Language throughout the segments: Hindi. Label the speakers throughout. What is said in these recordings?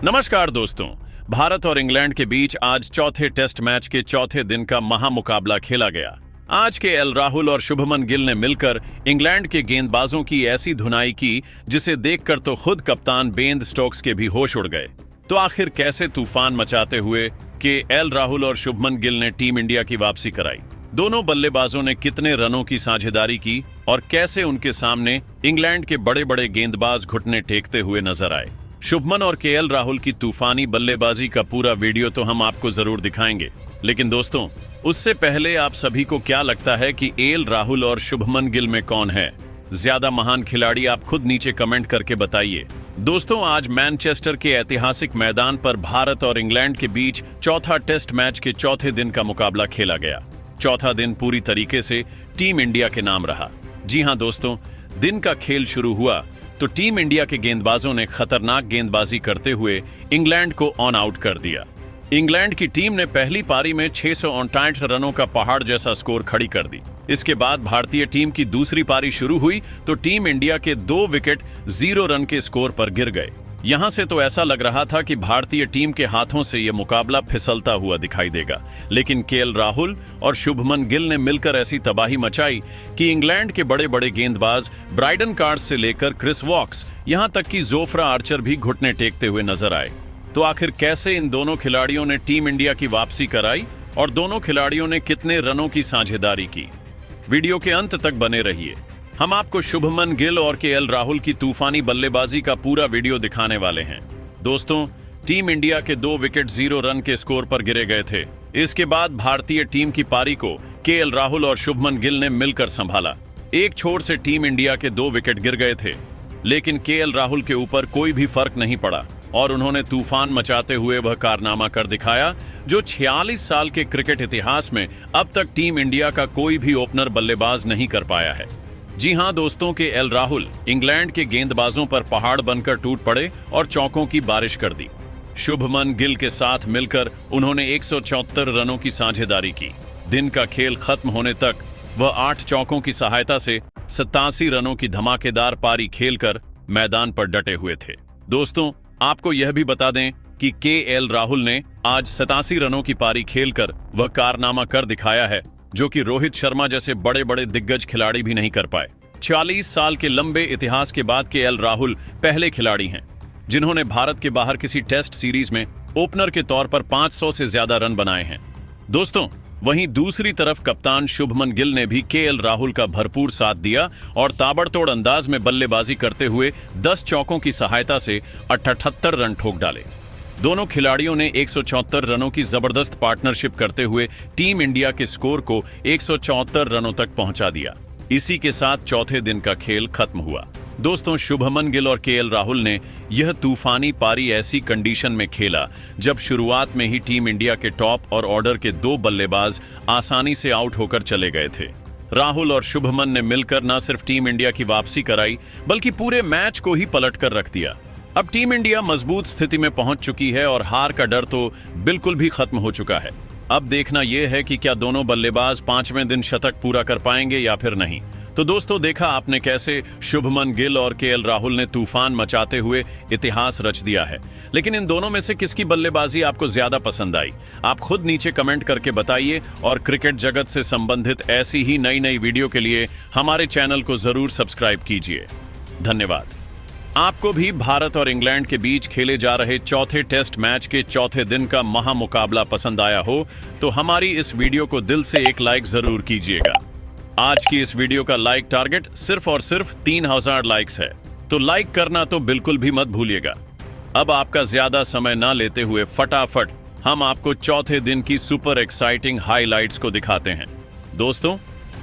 Speaker 1: नमस्कार दोस्तों। भारत और इंग्लैंड के बीच आज चौथे टेस्ट मैच के चौथे दिन का महामुकाबला खेला गया। आज के एल राहुल और शुभमन गिल ने मिलकर इंग्लैंड के गेंदबाजों की ऐसी धुनाई की जिसे देखकर तो खुद कप्तान बेन स्टोक्स के भी होश उड़ गए। तो आखिर कैसे तूफान मचाते हुए कि एल राहुल और शुभमन गिल ने टीम इंडिया की वापसी कराई, दोनों बल्लेबाजों ने कितने रनों की साझेदारी की और कैसे उनके सामने इंग्लैंड के बड़े बड़े गेंदबाज घुटने टेकते हुए नजर आए। शुभमन और केएल राहुल की तूफानी बल्लेबाजी का पूरा वीडियो तो हम आपको जरूर दिखाएंगे, लेकिन दोस्तों उससे पहले आप सभी को क्या लगता है कि एल राहुल और शुभमन गिल में कौन है ज्यादा महान खिलाड़ी? आप खुद नीचे कमेंट करके बताइए। दोस्तों आज मैनचेस्टर के ऐतिहासिक मैदान पर भारत और इंग्लैंड के बीच चौथा टेस्ट मैच के चौथे दिन का मुकाबला खेला गया। चौथा दिन पूरी तरीके से टीम इंडिया के नाम रहा। जी हां दोस्तों, दिन का खेल शुरू हुआ तो टीम इंडिया के गेंदबाजों ने खतरनाक गेंदबाजी करते हुए इंग्लैंड को ऑन आउट कर दिया। इंग्लैंड की टीम ने पहली पारी में 659 रनों का पहाड़ जैसा स्कोर खड़ी कर दी। इसके बाद भारतीय टीम की दूसरी पारी शुरू हुई तो टीम इंडिया के 2 विकेट 0 रन के स्कोर पर गिर गए। यहां से तो ऐसा लग रहा था कि भारतीय टीम के हाथों से यह मुकाबला फिसलता हुआ दिखाई देगा, लेकिन केएल राहुल और शुभमन गिल ने मिलकर ऐसी तबाही मचाई कि इंग्लैंड के बड़े बड़े गेंदबाज ब्राइडन कार्स से लेकर क्रिस वॉक्स, यहां तक कि जोफ्रा आर्चर भी घुटने टेकते हुए नजर आए। तो आखिर कैसे इन दोनों खिलाड़ियों ने टीम इंडिया की वापसी कराई और दोनों खिलाड़ियों ने कितने रनों की साझेदारी की? वीडियो के अंत तक बने रहिए। हम आपको शुभमन गिल और केएल राहुल की तूफानी बल्लेबाजी का पूरा वीडियो दिखाने वाले हैं। दोस्तों टीम इंडिया के 2 विकेट 0 रन के स्कोर पर गिरे गए थे। इसके बाद भारतीय टीम की पारी को केएल राहुल और शुभमन गिल ने मिलकर संभाला। एक छोर से टीम इंडिया के 2 विकेट गिर गए थे, लेकिन केएल राहुल के ऊपर कोई भी फर्क नहीं पड़ा और उन्होंने तूफान मचाते हुए वह कारनामा कर दिखाया जो 46 साल के क्रिकेट इतिहास में अब तक टीम इंडिया का कोई भी ओपनर बल्लेबाज नहीं कर पाया है। जी हां दोस्तों, के एल राहुल इंग्लैंड के गेंदबाजों पर पहाड़ बनकर टूट पड़े और चौकों की बारिश कर दी। शुभमन गिल के साथ मिलकर उन्होंने 174 रनों की साझेदारी की। दिन का खेल खत्म होने तक वह 8 चौकों की सहायता से 87 रनों की धमाकेदार पारी खेलकर मैदान पर डटे हुए थे। दोस्तों आपको यह भी बता दें कि केएल राहुल ने आज 87 रनों की पारी खेलकर वह कारनामा कर दिखाया है जो कि रोहित शर्मा जैसे बड़े बड़े दिग्गज खिलाड़ी भी नहीं कर पाए। 40 साल के लंबे इतिहास के बाद केएल राहुल पहले खिलाड़ी हैं जिन्होंने भारत के बाहर किसी टेस्ट सीरीज में ओपनर के तौर पर 500 से ज्यादा रन बनाए हैं। दोस्तों वहीं दूसरी तरफ कप्तान शुभमन गिल ने भी केएल राहुल का भरपूर साथ दिया और ताबड़तोड़ अंदाज में बल्लेबाजी करते हुए 10 चौकों की सहायता से 78 रन ठोक डाले। दोनों खिलाड़ियों ने 174 रनों की जबरदस्त पार्टनरशिप करते हुए टीम इंडिया के स्कोर को 174 रनों तक पहुंचा दिया। इसी के साथ चौथे दिन का खेल खत्म हुआ। दोस्तों शुभमन गिल और केएल राहुल ने यह तूफानी पारी ऐसी कंडीशन में खेला जब शुरुआत में ही टीम इंडिया के टॉप और ऑर्डर के 2 बल्लेबाज आसानी से आउट होकर चले गए थे। राहुल और शुभमन ने मिलकर न सिर्फ टीम इंडिया की वापसी कराई बल्कि पूरे मैच को ही पलट कर रख दिया। अब टीम इंडिया मजबूत स्थिति में पहुंच चुकी है और हार का डर तो बिल्कुल भी खत्म हो चुका है। अब देखना यह है कि क्या दोनों बल्लेबाज 5वें दिन शतक पूरा कर पाएंगे या फिर नहीं। तो दोस्तों देखा आपने कैसे शुभमन गिल और केएल राहुल ने तूफान मचाते हुए इतिहास रच दिया है, लेकिन इन दोनों में से किसकी बल्लेबाजी आपको ज्यादा पसंद आई? आप खुद नीचे कमेंट करके बताइए और क्रिकेट जगत से संबंधित ऐसी ही नई नई वीडियो के लिए हमारे चैनल को जरूर सब्सक्राइब कीजिए। धन्यवाद। आपको भी भारत और इंग्लैंड के बीच खेले जा रहे चौथे टेस्ट मैच के चौथे दिन का महामुकाबला पसंद आया हो तो हमारी इस वीडियो को दिल से एक लाइक जरूर कीजिएगा। आज की इस वीडियो का लाइक टारगेट सिर्फ और सिर्फ 3000 लाइक्स है, तो लाइक करना तो बिल्कुल भी मत भूलिएगा। अब आपका ज्यादा समय ना लेते हुए फटाफट हम आपको चौथे दिन की सुपर एक्साइटिंग हाइलाइट्स को दिखाते हैं। दोस्तों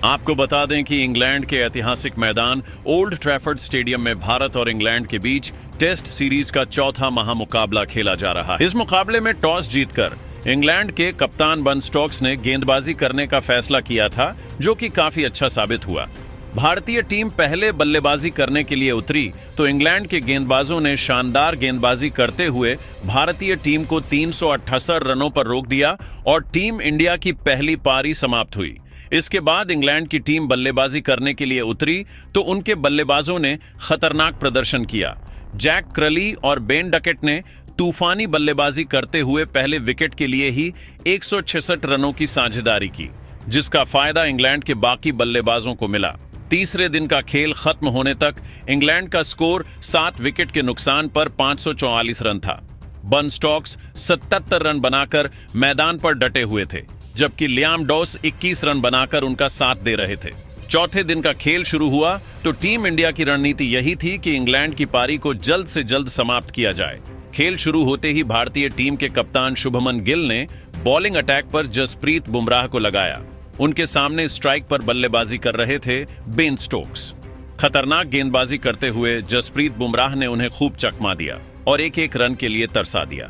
Speaker 1: आपको बता दें कि इंग्लैंड के ऐतिहासिक मैदान ओल्ड ट्रैफर्ड स्टेडियम में भारत और इंग्लैंड के बीच टेस्ट सीरीज का चौथा महामुकाबला खेला जा रहा है। इस मुकाबले में टॉस जीतकर इंग्लैंड के कप्तान बेन स्टोक्स ने गेंदबाजी करने का फैसला किया था, जो कि काफी अच्छा साबित हुआ। भारतीय टीम पहले बल्लेबाजी करने के लिए उतरी तो इंग्लैंड के गेंदबाजों ने शानदार गेंदबाजी करते हुए भारतीय टीम को 378 रनों पर रोक दिया और टीम इंडिया की पहली पारी समाप्त हुई। इसके बाद इंग्लैंड की टीम बल्लेबाजी करने के लिए उतरी तो उनके बल्लेबाजों ने खतरनाक प्रदर्शन किया। जैक क्रली और बेन डकेट ने तूफानी बल्लेबाजी करते हुए पहले विकेट के लिए ही 166 रनों की साझेदारी की, जिसका फायदा इंग्लैंड के बाकी बल्लेबाजों को मिला। तीसरे दिन का खेल खत्म होने तक इंग्लैंड का स्कोर 7 विकेट के नुकसान पर 544 रन था। बन स्टोक्स 77 रन बनाकर मैदान पर डटे हुए थे, जबकि लियाम डॉस 21 रन बनाकर उनका साथ दे रहे थे। चौथे दिन का खेल शुरू हुआ तो टीम इंडिया की रणनीति यही थी कि इंग्लैंड की पारी को जल्द से जल्द समाप्त किया जाए। खेल शुरू होते ही भारतीय टीम के कप्तान शुभमन गिल ने बॉलिंग अटैक पर जसप्रीत बुमराह को लगाया। उनके सामने स्ट्राइक पर बल्लेबाजी कर रहे थे बेन स्टोक्स। खतरनाक गेंदबाजी करते हुए जसप्रीत बुमराह ने उन्हें खूब चकमा दिया और एक एक रन के लिए तरसा दिया,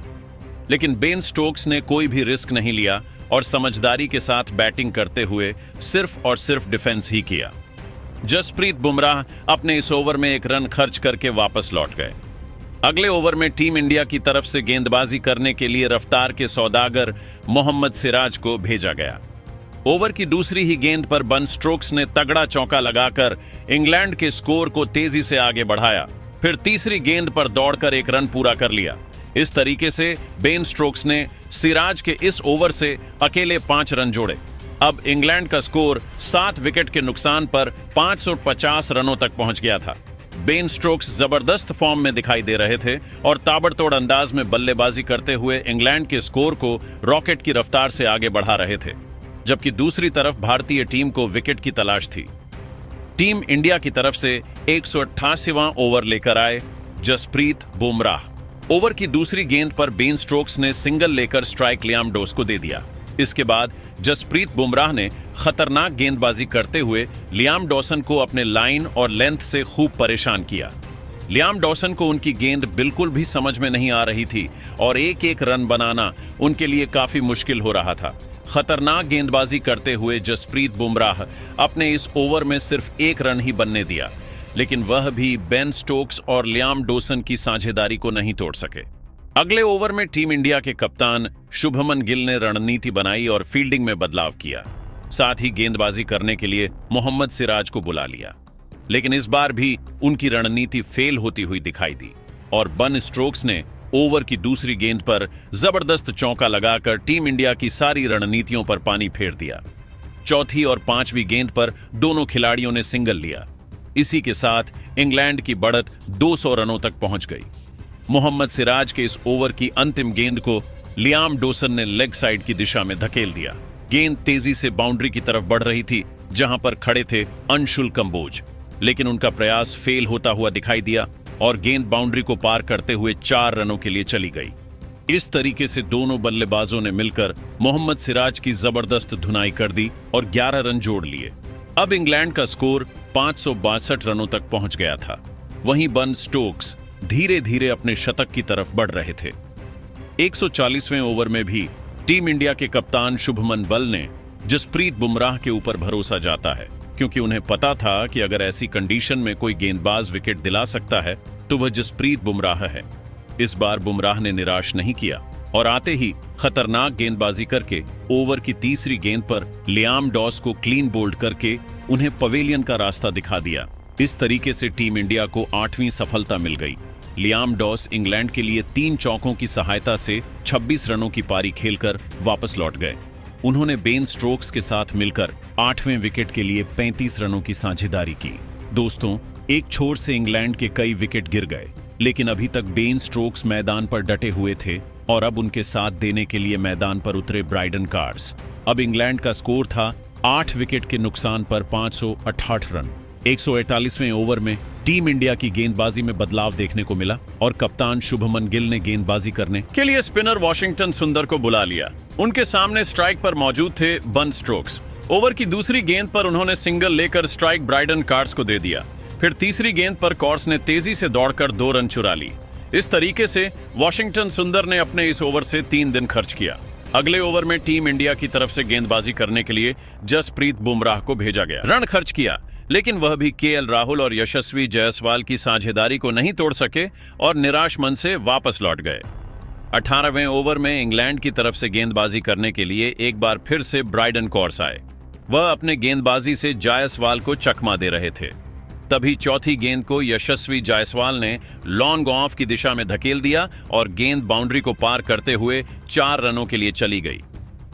Speaker 1: लेकिन बेन स्टोक्स ने कोई भी रिस्क नहीं लिया और समझदारी के साथ बैटिंग करते हुए सिर्फ और सिर्फ डिफेंस ही किया। जसप्रीत बुमराह अपने इस ओवर में एक रन खर्च करके वापस लौट गए। अगले ओवर में टीम इंडिया की तरफ से गेंदबाजी करने के लिए रफ्तार के सौदागर मोहम्मद सिराज को भेजा गया। ओवर की दूसरी ही गेंद पर बन स्टोक्स ने तगड़ा चौका लगाकर इंग्लैंड के स्कोर को तेजी से आगे बढ़ाया। फिर तीसरी गेंद पर दौड़कर एक रन पूरा कर लिया। इस तरीके से बेन स्टोक्स ने सिराज के इस ओवर से अकेले 5 रन जोड़े। अब इंग्लैंड का स्कोर 7 विकेट के नुकसान पर 550 रनों तक पहुंच गया था। बेन स्टोक्स जबरदस्त फॉर्म में दिखाई दे रहे थे और ताबड़तोड़ अंदाज में बल्लेबाजी करते हुए इंग्लैंड के स्कोर को रॉकेट की रफ्तार से आगे बढ़ा रहे थे, जबकि दूसरी तरफ भारतीय टीम को विकेट की तलाश थी। टीम इंडिया की तरफ से 188वां ओवर लेकर आए जसप्रीत बुमराह। ओवर की दूसरी गेंद पर बेन स्टोक्स ने सिंगल लेकर स्ट्राइक लियाम डॉस को दे दिया। इसके बाद जसप्रीत बुमराह ने खतरनाक गेंदबाजी करते हुए लियाम डॉसन को अपने लाइन और लेंथ से खूब परेशान किया। लियाम डॉसन को उनकी गेंद बिल्कुल भी समझ में नहीं आ रही थी और एक एक रन बनाना उनके लिए काफी मुश्किल हो रहा था। खतरनाक गेंदबाजी करते हुए जसप्रीत बुमराह अपने इस ओवर में सिर्फ एक रन ही बनने दिया, लेकिन वह भी बेन स्टोक्स और लियाम डॉसन की साझेदारी को नहीं तोड़ सके। अगले ओवर में टीम इंडिया के कप्तान शुभमन गिल ने रणनीति बनाई और फील्डिंग में बदलाव किया। साथ ही गेंदबाजी करने के लिए मोहम्मद सिराज को बुला लिया, लेकिन इस बार भी उनकी रणनीति फेल होती हुई दिखाई दी और बन स्टोक्स ने ओवर की दूसरी गेंद पर जबरदस्त चौका लगाकर टीम इंडिया की सारी रणनीतियों पर पानी फेर दिया। चौथी और 5वीं गेंद पर दोनों खिलाड़ियों ने सिंगल लिया। इसी के साथ इंग्लैंड की बढ़त 200 रनों तक पहुंच गई। मोहम्मद सिराज के इस ओवर की अंतिम गेंद को लियाम डॉसन ने लेग साइड की दिशा में धकेल दिया। गेंद तेजी से बाउंड्री की तरफ बढ़ रही थी, जहां पर खड़े थे अंशुल कंबोज, लेकिन उनका प्रयास फेल होता हुआ दिखाई दिया और गेंद बाउंड्री को पार करते हुए 4 रनों के लिए चली गई। इस तरीके से दोनों बल्लेबाजों ने मिलकर मोहम्मद सिराज की जबरदस्त धुनाई कर दी और 11 रन जोड़ लिए। अब इंग्लैंड का स्कोर 562 रनों तक पहुंच गया था। वहीं बन स्टोक्स धीरे धीरे अपने शतक की तरफ बढ़ रहे थे। 140वें ओवर में भी टीम इंडिया के कप्तान शुभमन गिल ने जसप्रीत बुमराह के ऊपर भरोसा जाता है, क्योंकि उन्हें पता था कि अगर ऐसी कंडीशन में कोई गेंदबाज विकेट दिला सकता है तो वह जसप्रीत बुमराह है। इस बार बुमराह ने निराश नहीं किया और आते ही खतरनाक गेंदबाजी करके ओवर की तीसरी गेंद पर लियाम डॉस को क्लीन बोल्ड करके उन्हें पवेलियन का रास्ता दिखा दिया। इस तरीके से टीम इंडिया को 8वीं सफलता मिल गई। लियाम डॉस इंग्लैंड के लिए 3 चौकों की सहायता से 26 रनों की पारी खेलकर वापस लौट गए। उन्होंने बेन स्टोक्स के साथ मिलकर 8वें विकेट के लिए 35 रनों की साझेदारी की। दोस्तों, एक छोर से इंग्लैंड के कई विकेट गिर गए, लेकिन अभी तक बेन स्टोक्स मैदान पर डटे हुए थे और अब उनके साथ देने के लिए मैदान पर उतरे ब्राइडन कार्स। अब इंग्लैंड का स्कोर था 8 विकेट के नुकसान पर 568 रन। 148वें ओवर में टीम इंडिया की गेंदबाजी में बदलाव देखने को मिला और कप्तान शुभमन गिल ने गेंदबाजी करने के लिए स्पिनर वाशिंगटन सुंदर को बुला लिया। उनके सामने स्ट्राइक पर मौजूद थे बन स्टोक्स। ओवर की दूसरी गेंद पर उन्होंने सिंगल लेकर स्ट्राइक ब्राइडन कार्स को दे दिया। फिर तीसरी गेंद पर कॉर्स ने तेजी से दौड़कर 2 रन चुरा ली। इस तरीके से वाशिंगटन सुंदर ने अपने इस ओवर से 3 दिन खर्च किया। अगले ओवर में टीम इंडिया की तरफ से गेंदबाजी करने के लिए जसप्रीत बुमराह को भेजा गया। रन खर्च किया, लेकिन वह भी केएल राहुल और यशस्वी जायसवाल की साझेदारी को नहीं तोड़ सके और निराश मन से वापस लौट गए। 18वें ओवर में इंग्लैंड की तरफ से गेंदबाजी करने के लिए एक बार फिर से ब्राइडन कॉर्स आए। वह अपने गेंदबाजी से जायसवाल को चकमा दे रहे थे। तभी चौथी गेंद को यशस्वी जायसवाल ने लॉन्ग ऑफ की दिशा में धकेल दिया और गेंद बाउंड्री को पार करते हुए 4 रनों के लिए चली गई।